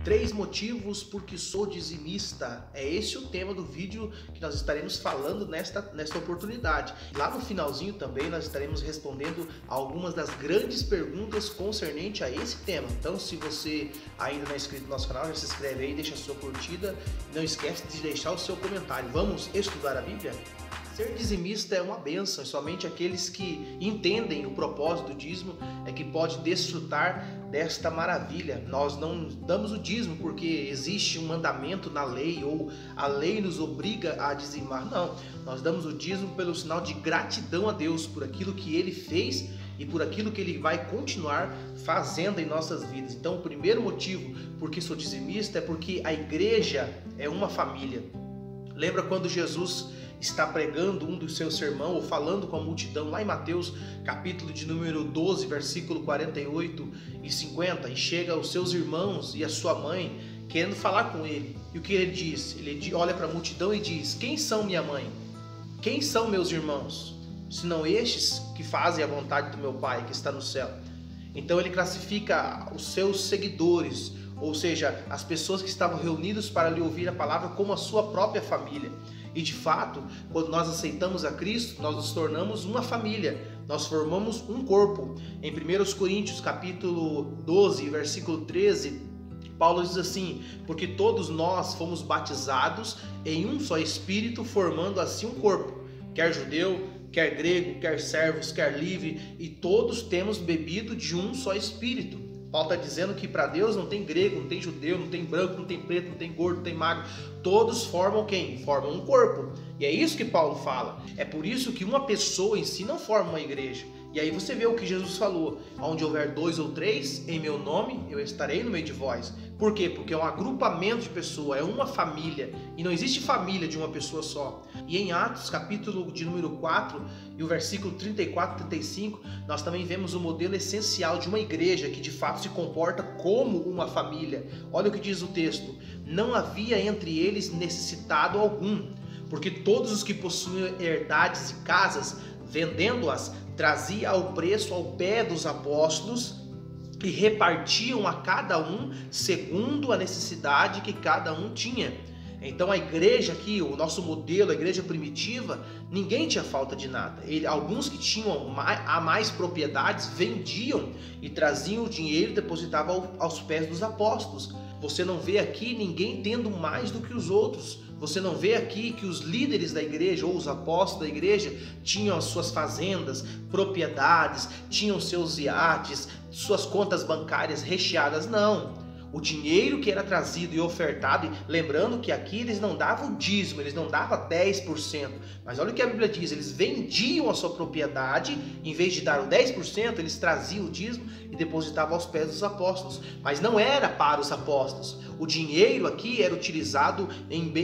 3 motivos por que sou dizimista. É esse o tema do vídeo que nós estaremos falando nesta oportunidade. Lá no finalzinho também nós estaremos respondendo algumas das grandes perguntas concernente a esse tema. Então, se você ainda não é inscrito no nosso canal, já se inscreve aí, deixa a sua curtida. Não esquece de deixar o seu comentário. Vamos estudar a Bíblia? Ser dizimista é uma bênção, e somente aqueles que entendem o propósito do dízimo é que pode desfrutar desta maravilha. Nós não damos o dízimo porque existe um mandamento na lei ou a lei nos obriga a dizimar. Não, nós damos o dízimo pelo sinal de gratidão a Deus por aquilo que Ele fez e por aquilo que Ele vai continuar fazendo em nossas vidas. Então, o primeiro motivo por que sou dizimista é porque a igreja é uma família. Lembra quando Jesus está pregando um dos seus sermões ou falando com a multidão lá em Mateus capítulo de número 12, versículo 48 e 50, e chega os seus irmãos e a sua mãe querendo falar com ele. E o que ele diz? Ele olha para a multidão e diz: quem são minha mãe? Quem são meus irmãos? Senão estes que fazem a vontade do meu Pai que está no céu. Então ele classifica os seus seguidores, ou seja, as pessoas que estavam reunidas para lhe ouvir a palavra, como a sua própria família. E de fato, quando nós aceitamos a Cristo, nós nos tornamos uma família, nós formamos um corpo. Em 1 Coríntios capítulo 12, versículo 13, Paulo diz assim: porque todos nós fomos batizados em um só Espírito, formando assim um corpo, quer judeu, quer grego, quer servos, quer livre, e todos temos bebido de um só Espírito. Paulo está dizendo que para Deus não tem grego, não tem judeu, não tem branco, não tem preto, não tem gordo, não tem magro. Todos formam quem? Formam um corpo. E é isso que Paulo fala. É por isso que uma pessoa em si não forma uma igreja. E aí você vê o que Jesus falou: onde houver 2 ou 3 em meu nome, eu estarei no meio de vós. Por quê? Porque é um agrupamento de pessoas, é uma família. E não existe família de uma pessoa só. E em Atos, capítulo de número 4, e o versículo 34 e 35, nós também vemos o modelo essencial de uma igreja que de fato se comporta como uma família. Olha o que diz o texto: não havia entre eles necessitado algum, porque todos os que possuíam herdades e casas, vendendo-as, trazia ao preço ao pé dos apóstolos e repartiam a cada um segundo a necessidade que cada um tinha. Então a igreja aqui, o nosso modelo, a igreja primitiva, ninguém tinha falta de nada. Alguns que tinham a mais propriedades vendiam e traziam o dinheiro e depositavam aos pés dos apóstolos. Você não vê aqui ninguém tendo mais do que os outros. Você não vê aqui que os líderes da igreja ou os apóstolos da igreja tinham as suas fazendas, propriedades, tinham seus iates, suas contas bancárias recheadas. Não. O dinheiro que era trazido e ofertado, lembrando que aqui eles não davam dízimo, eles não davam 10%, mas olha o que a Bíblia diz: eles vendiam a sua propriedade, em vez de dar o 10%, eles traziam o dízimo e depositavam aos pés dos apóstolos, mas não era para os apóstolos. O dinheiro aqui era utilizado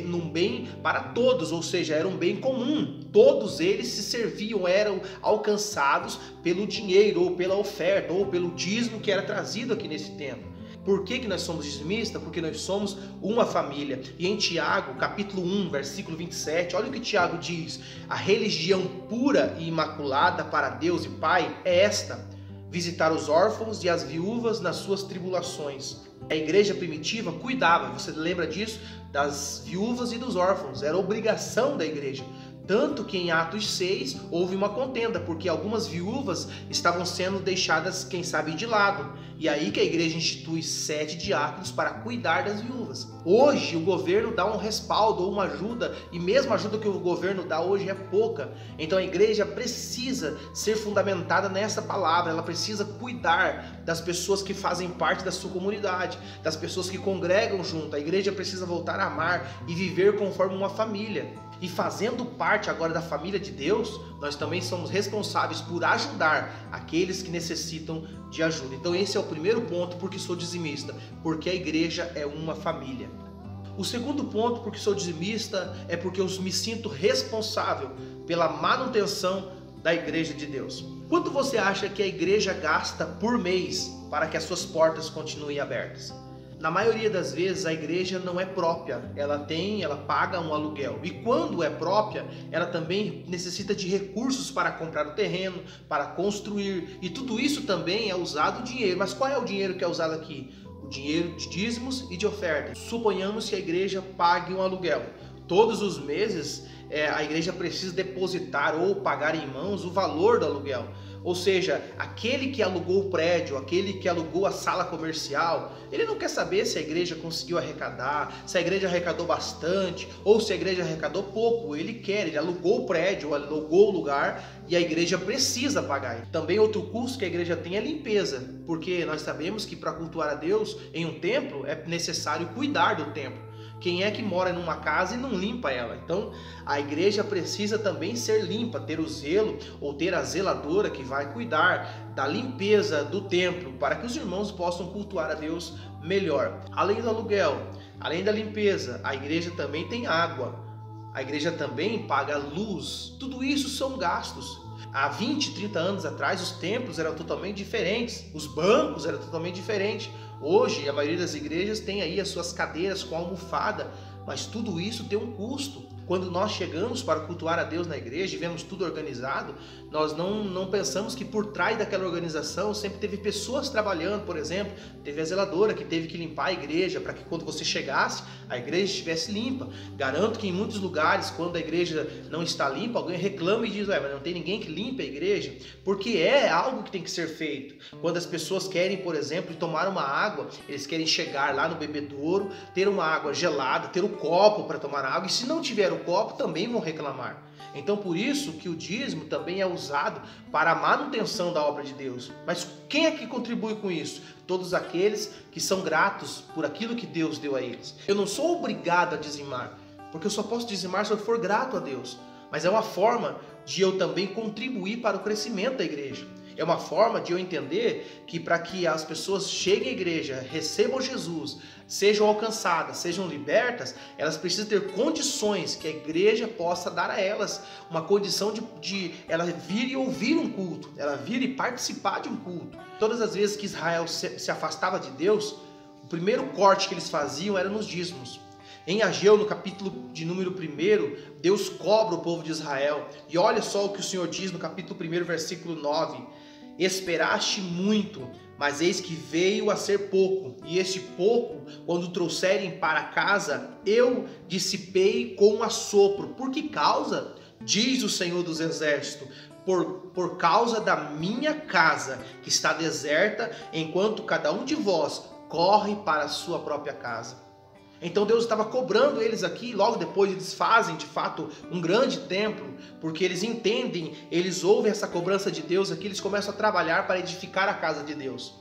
num bem para todos, ou seja, era um bem comum. Todos eles se serviam, eram alcançados pelo dinheiro, ou pela oferta, ou pelo dízimo que era trazido aqui nesse tempo. Por que nós somos dizimistas? Porque nós somos uma família. E em Tiago, capítulo 1, versículo 27, olha o que Tiago diz: a religião pura e imaculada para Deus e Pai é esta: visitar os órfãos e as viúvas nas suas tribulações. A igreja primitiva cuidava, você lembra disso? Das viúvas e dos órfãos, era obrigação da igreja. Tanto que em Atos 6 houve uma contenda, porque algumas viúvas estavam sendo deixadas, quem sabe, de lado. E aí que a igreja institui 7 diáconos para cuidar das viúvas. Hoje o governo dá um respaldo ou uma ajuda, e mesmo a ajuda que o governo dá hoje é pouca. Então a igreja precisa ser fundamentada nessa palavra, ela precisa cuidar das pessoas que fazem parte da sua comunidade, das pessoas que congregam junto. A igreja precisa voltar a amar e viver conforme uma família. E fazendo parte agora da família de Deus, nós também somos responsáveis por ajudar aqueles que necessitam de ajuda. Então esse é o primeiro ponto porque sou dizimista, porque a igreja é uma família. O segundo ponto porque sou dizimista é porque eu me sinto responsável pela manutenção da igreja de Deus. Quanto você acha que a igreja gasta por mês para que as suas portas continuem abertas? Na maioria das vezes a igreja não é própria, ela paga um aluguel. E quando é própria, ela também necessita de recursos para comprar o terreno, para construir. E tudo isso também é usado dinheiro. Mas qual é o dinheiro que é usado aqui? O o dinheiro de dízimos e de oferta. Suponhamos que a igreja pague um aluguel. Todos os meses a igreja precisa depositar ou pagar em mãos o valor do aluguel. Ou seja, aquele que alugou o prédio, aquele que alugou a sala comercial, ele não quer saber se a igreja conseguiu arrecadar, se a igreja arrecadou bastante ou se a igreja arrecadou pouco. Ele alugou o prédio, alugou o lugar e a igreja precisa pagar. Também outro custo que a igreja tem é limpeza, porque nós sabemos que para cultuar a Deus em um templo é necessário cuidar do templo. Quem é que mora numa casa e não limpa ela? Então, a igreja precisa também ser limpa, ter o zelo ou ter a zeladora que vai cuidar da limpeza do templo, para que os irmãos possam cultuar a Deus melhor. Além do aluguel, além da limpeza, a igreja também tem água. A igreja também paga luz. Tudo isso são gastos. Há 20, 30 anos atrás, os templos eram totalmente diferentes, os bancos eram totalmente diferentes. Hoje, a maioria das igrejas tem aí as suas cadeiras com almofada, mas tudo isso tem um custo. Quando nós chegamos para cultuar a Deus na igreja e vemos tudo organizado, nós não pensamos que por trás daquela organização sempre teve pessoas trabalhando. Por exemplo, teve a zeladora que teve que limpar a igreja para que quando você chegasse, a igreja estivesse limpa. Garanto que em muitos lugares, quando a igreja não está limpa, alguém reclama e diz: mas não tem ninguém que limpe a igreja, porque é algo que tem que ser feito. Quando as pessoas querem, por exemplo, tomar uma água, eles querem chegar lá no bebedouro, ter uma água gelada, ter o copo para tomar água, e se não tiver o copo também vão reclamar. Então por isso que o dízimo também é usado para a manutenção da obra de Deus. Mas quem é que contribui com isso? Todos aqueles que são gratos por aquilo que Deus deu a eles. Eu não sou obrigado a dizimar, porque eu só posso dizimar se eu for grato a Deus. Mas é uma forma de eu também contribuir para o crescimento da igreja. É uma forma de eu entender que para que as pessoas cheguem à igreja, recebam Jesus, sejam alcançadas, sejam libertas, elas precisam ter condições que a igreja possa dar a elas. Uma condição de ela vir e ouvir um culto, ela vir e participar de um culto. Todas as vezes que Israel se afastava de Deus, o primeiro corte que eles faziam era nos dízimos. Em Ageu, no capítulo de número 1, Deus cobra o povo de Israel. E olha só o que o Senhor diz no capítulo 1, versículo 9. Esperaste muito, mas eis que veio a ser pouco. E este pouco, quando trouxerem para casa, eu dissipei com um assopro. Por que causa? Diz o Senhor dos Exércitos. Por causa da minha casa, que está deserta, enquanto cada um de vós corre para a sua própria casa. Então Deus estava cobrando eles aqui, logo depois eles fazem de fato um grande templo, porque eles entendem, eles ouvem essa cobrança de Deus aqui, eles começam a trabalhar para edificar a casa de Deus.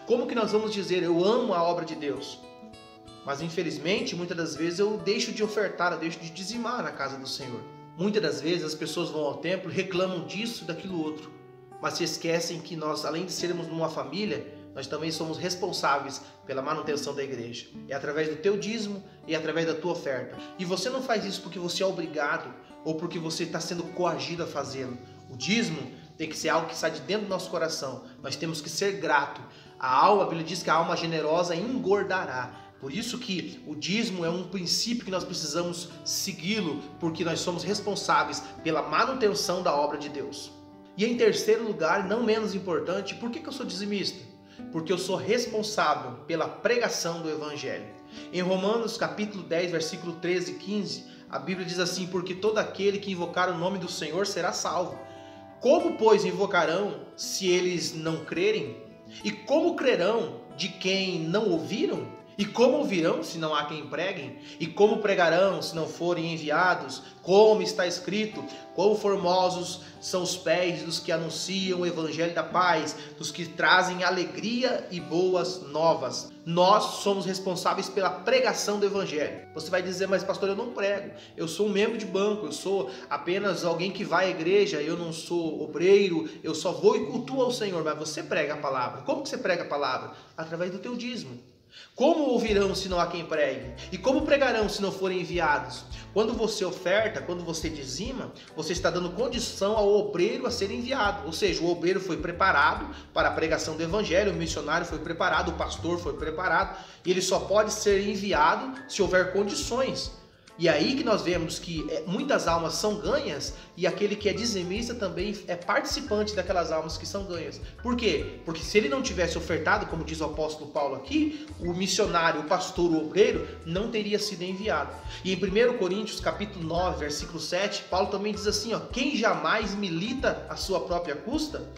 Como que nós vamos dizer, eu amo a obra de Deus? Mas infelizmente, muitas das vezes eu deixo de ofertar, eu deixo de dizimar na casa do Senhor. Muitas das vezes as pessoas vão ao templo, reclamam disso e daquilo outro, mas se esquecem que nós, além de sermos uma família, nós também somos responsáveis pela manutenção da igreja. É através do teu dízimo e através da tua oferta. E você não faz isso porque você é obrigado ou porque você está sendo coagido a fazê-lo. O dízimo tem que ser algo que sai de dentro do nosso coração. Nós temos que ser grato. A Bíblia diz que a alma generosa engordará. Por isso que o dízimo é um princípio que nós precisamos segui-lo, porque nós somos responsáveis pela manutenção da obra de Deus. E em terceiro lugar, não menos importante, por que eu sou dizimista? Porque eu sou responsável pela pregação do Evangelho. Em Romanos capítulo 10, versículo 13 e 15, a Bíblia diz assim: porque todo aquele que invocar o nome do Senhor será salvo. Como, pois, invocarão se eles não crerem? E como crerão de quem não ouviram? E como ouvirão se não há quem preguem? E como pregarão se não forem enviados? Como está escrito: quão formosos são os pés dos que anunciam o evangelho da paz, dos que trazem alegria e boas novas. Nós somos responsáveis pela pregação do evangelho. Você vai dizer: mas pastor, eu não prego, eu sou um membro de banco, eu sou apenas alguém que vai à igreja, eu não sou obreiro, eu só vou e cultuo ao Senhor. Mas você prega a palavra. Como que você prega a palavra? Através do teu dízimo. Como ouvirão se não há quem pregue? E como pregarão se não forem enviados? Quando você oferta, quando você dizima, você está dando condição ao obreiro a ser enviado. Ou seja, o obreiro foi preparado para a pregação do evangelho, o missionário foi preparado, o pastor foi preparado, e ele só pode ser enviado se houver condições. E aí que nós vemos que muitas almas são ganhas e aquele que é dizimista também é participante daquelas almas que são ganhas. Por quê? Porque se ele não tivesse ofertado, como diz o apóstolo Paulo aqui, o missionário, o pastor, o obreiro, não teria sido enviado. E em 1 Coríntios capítulo 9, versículo 7, Paulo também diz assim, ó, quem jamais milita à sua própria custa?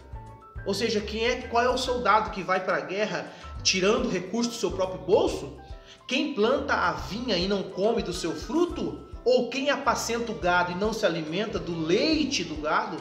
Ou seja, qual é o soldado que vai para a guerra tirando recursos do seu próprio bolso? Quem planta a vinha e não come do seu fruto? Ou quem apacenta o gado e não se alimenta do leite do gado?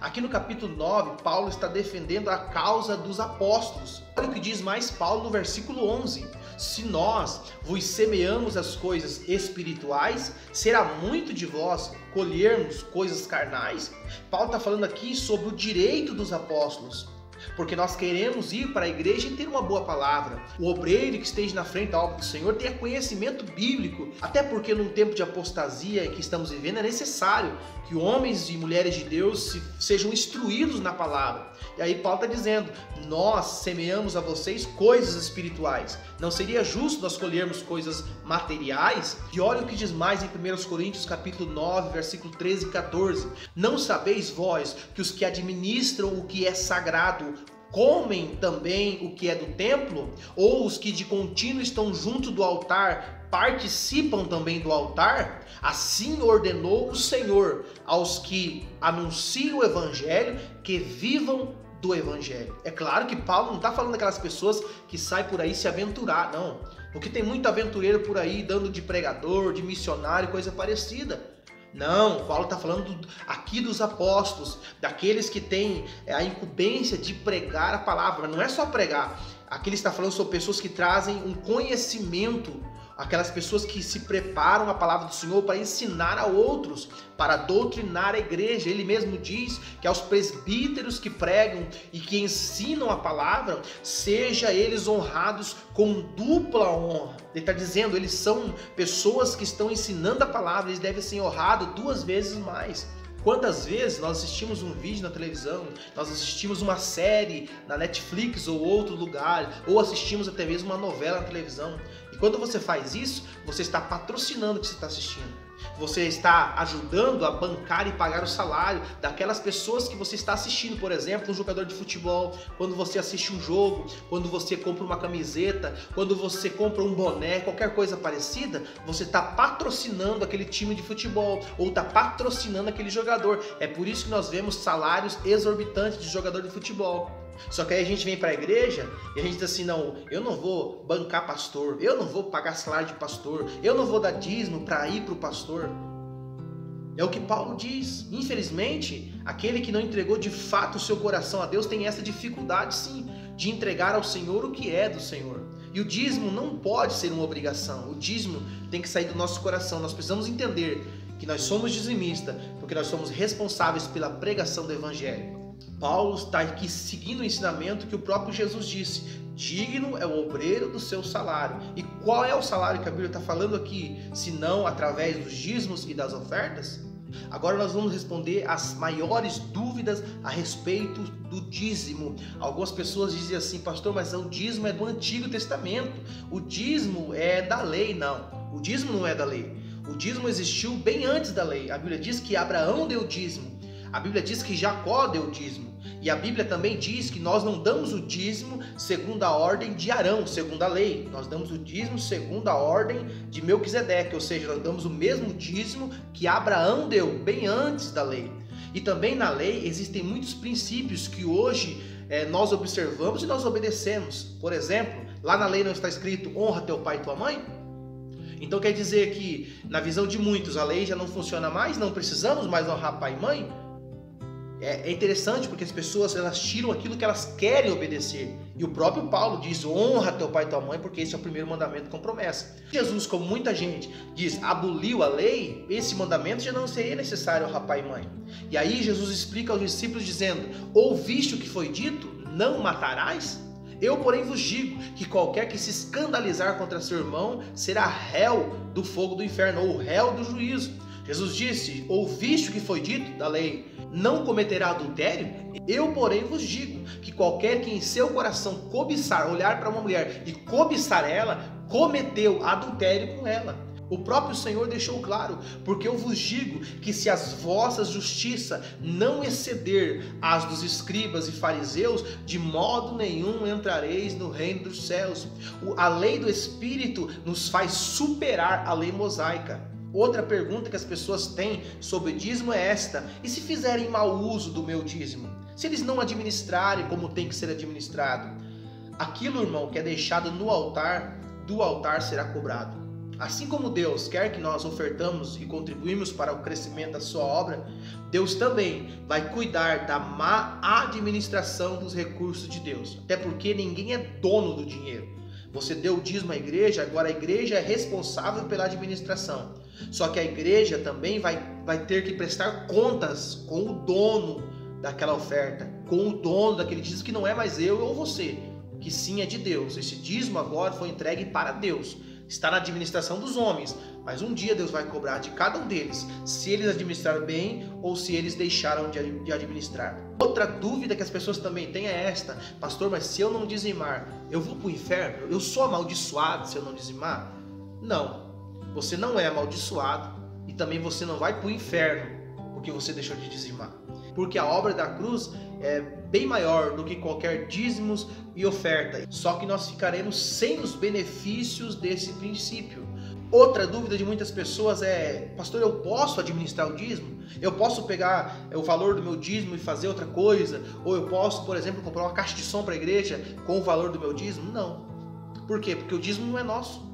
Aqui no capítulo 9, Paulo está defendendo a causa dos apóstolos. Olha o que diz mais Paulo no versículo 11. Se nós vos semeamos as coisas espirituais, será muito de vós colhermos coisas carnais? Paulo está falando aqui sobre o direito dos apóstolos. Porque nós queremos ir para a igreja e ter uma boa palavra. O obreiro que esteja na frente da obra do Senhor tenha conhecimento bíblico. Até porque num tempo de apostasia que estamos vivendo é necessário que homens e mulheres de Deus sejam instruídos na palavra. E aí Paulo está dizendo, nós semeamos a vocês coisas espirituais. Não seria justo nós colhermos coisas materiais? E olha o que diz mais em 1 Coríntios capítulo 9, versículo 13 e 14. Não sabeis vós que os que administram o que é sagrado comem também o que é do templo? Ou os que de contínuo estão junto do altar participam também do altar? Assim ordenou o Senhor aos que anunciam o evangelho que vivam do evangelho. É claro que Paulo não está falando daquelas pessoas que saem por aí se aventurar, não. Porque tem muito aventureiro por aí dando de pregador, de missionário, coisa parecida. Não, Paulo está falando aqui dos apóstolos, daqueles que têm a incumbência de pregar a palavra. Mas não é só pregar. Aqui ele está falando sobre pessoas que trazem um conhecimento, aquelas pessoas que se preparam a palavra do Senhor para ensinar a outros, para doutrinar a igreja. Ele mesmo diz que aos presbíteros que pregam e que ensinam a palavra, seja eles honrados com dupla honra. Ele está dizendo, eles são pessoas que estão ensinando a palavra, eles devem ser honrados 2 vezes mais. Quantas vezes nós assistimos um vídeo na televisão, nós assistimos uma série na Netflix ou outro lugar, ou assistimos até mesmo uma novela na televisão. E quando você faz isso, você está patrocinando o que você está assistindo. Você está ajudando a bancar e pagar o salário daquelas pessoas que você está assistindo. Por exemplo, um jogador de futebol, quando você assiste um jogo, quando você compra uma camiseta, quando você compra um boné, qualquer coisa parecida, você está patrocinando aquele time de futebol ou está patrocinando aquele jogador. É por isso que nós vemos salários exorbitantes de jogador de futebol. Só que aí a gente vem para a igreja e a gente diz assim, não, eu não vou bancar pastor, eu não vou pagar salário de pastor, eu não vou dar dízimo para ir para o pastor. É o que Paulo diz. Infelizmente, aquele que não entregou de fato o seu coração a Deus tem essa dificuldade sim, de entregar ao Senhor o que é do Senhor. E o dízimo não pode ser uma obrigação, o dízimo tem que sair do nosso coração. Nós precisamos entender que nós somos dizimistas porque nós somos responsáveis pela pregação do Evangelho. Paulo está aqui seguindo o ensinamento que o próprio Jesus disse, digno é o obreiro do seu salário. E qual é o salário que a Bíblia está falando aqui, se não através dos dízimos e das ofertas? Agora nós vamos responder as maiores dúvidas a respeito do dízimo. Algumas pessoas dizem assim, pastor, mas o dízimo é do Antigo Testamento, o dízimo é da lei. Não, o dízimo não é da lei. O dízimo existiu bem antes da lei. A Bíblia diz que Abraão deu dízimo. A Bíblia diz que Jacó deu o dízimo. E a Bíblia também diz que nós não damos o dízimo segundo a ordem de Arão, segundo a lei. Nós damos o dízimo segundo a ordem de Melquisedeque, ou seja, nós damos o mesmo dízimo que Abraão deu, bem antes da lei. E também na lei existem muitos princípios que hoje nós observamos e nós obedecemos. Por exemplo, lá na lei não está escrito honra teu pai e tua mãe? Então quer dizer que na visão de muitos a lei já não funciona mais, não precisamos mais honrar pai e mãe? É interessante porque as pessoas elas tiram aquilo que elas querem obedecer. E o próprio Paulo diz, honra teu pai e tua mãe, porque esse é o primeiro mandamento com promessa. Jesus, como muita gente diz, aboliu a lei, esse mandamento já não seria necessário honrar pai e mãe. E aí Jesus explica aos discípulos dizendo, ouviste o que foi dito? Não matarás? Eu, porém, vos digo que qualquer que se escandalizar contra seu irmão será réu do fogo do inferno, ou réu do juízo. Jesus disse, ouviste o que foi dito da lei? Não cometerá adultério? Eu, porém, vos digo que qualquer que em seu coração cobiçar, olhar para uma mulher e cobiçar ela, cometeu adultério com ela. O próprio Senhor deixou claro, porque eu vos digo que se as vossas justiças não exceder as dos escribas e fariseus, de modo nenhum entrareis no reino dos céus. A lei do Espírito nos faz superar a lei mosaica. Outra pergunta que as pessoas têm sobre o dízimo é esta: e se fizerem mau uso do meu dízimo? Se eles não administrarem como tem que ser administrado? Aquilo, irmão, que é deixado no altar, do altar será cobrado. Assim como Deus quer que nós ofertamos e contribuímos para o crescimento da sua obra, Deus também vai cuidar da má administração dos recursos de Deus. Até porque ninguém é dono do dinheiro. Você deu o dízimo à igreja, agora a igreja é responsável pela administração. Só que a igreja também vai ter que prestar contas com o dono daquela oferta, com o dono daquele dízimo, que não é mais eu ou você, que sim é de Deus. Esse dízimo agora foi entregue para Deus. Está na administração dos homens, mas um dia Deus vai cobrar de cada um deles, se eles administraram bem ou se eles deixaram de administrar. Outra dúvida que as pessoas também têm é esta: pastor, mas se eu não dizimar, eu vou para o inferno? Eu sou amaldiçoado se eu não dizimar? Não, você não é amaldiçoado e também você não vai para o inferno porque você deixou de dizimar. Porque a obra da cruz é bem maior do que qualquer dízimos e oferta. Só que nós ficaremos sem os benefícios desse princípio. Outra dúvida de muitas pessoas é: pastor, eu posso administrar o dízimo? Eu posso pegar o valor do meu dízimo e fazer outra coisa? Ou eu posso, por exemplo, comprar uma caixa de som para a igreja com o valor do meu dízimo? Não. Por quê? Porque o dízimo não é nosso.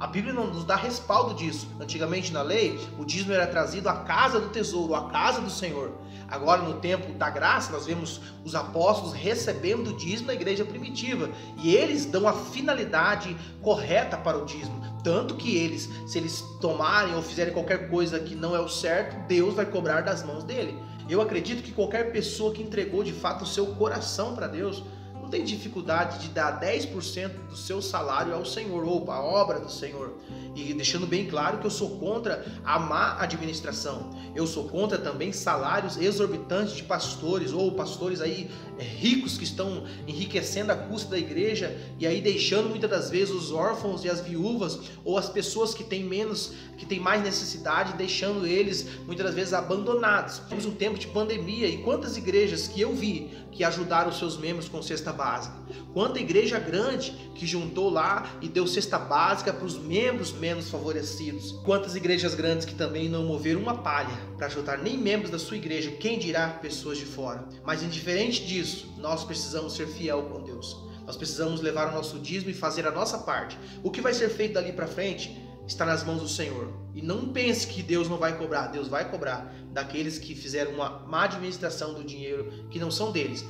A Bíblia não nos dá respaldo disso. Antigamente na lei, o dízimo era trazido à casa do tesouro, à casa do Senhor. Agora no tempo da graça, nós vemos os apóstolos recebendo o dízimo da igreja primitiva. E eles dão a finalidade correta para o dízimo. Tanto que eles, se eles tomarem ou fizerem qualquer coisa que não é o certo, Deus vai cobrar das mãos dele. Eu acredito que qualquer pessoa que entregou de fato o seu coração para Deus, tem dificuldade de dar 10% do seu salário ao Senhor ou à obra do Senhor. E deixando bem claro que eu sou contra a má administração. Eu sou contra também salários exorbitantes de pastores ou pastores aí ricos que estão enriquecendo a custa da igreja e aí deixando muitas das vezes os órfãos e as viúvas ou as pessoas que têm menos, que têm mais necessidade, deixando eles muitas das vezes abandonados. Temos um tempo de pandemia e quantas igrejas que eu vi que ajudaram os seus membros com cesta básica. Quanta igreja grande que juntou lá e deu cesta básica para os membros menos favorecidos. Quantas igrejas grandes que também não moveram uma palha para ajudar nem membros da sua igreja, quem dirá pessoas de fora. Mas indiferente disso, nós precisamos ser fiel com Deus. Nós precisamos levar o nosso dízimo e fazer a nossa parte. O que vai ser feito dali para frente está nas mãos do Senhor. E não pense que Deus não vai cobrar. Deus vai cobrar daqueles que fizeram uma má administração do dinheiro que não são deles.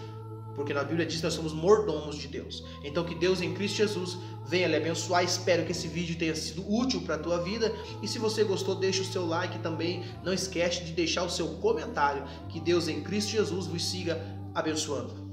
Porque na Bíblia diz que nós somos mordomos de Deus. Então que Deus em Cristo Jesus venha lhe abençoar. Espero que esse vídeo tenha sido útil para a tua vida. E se você gostou, deixa o seu like também. Não esquece de deixar o seu comentário. Que Deus em Cristo Jesus vos siga abençoando.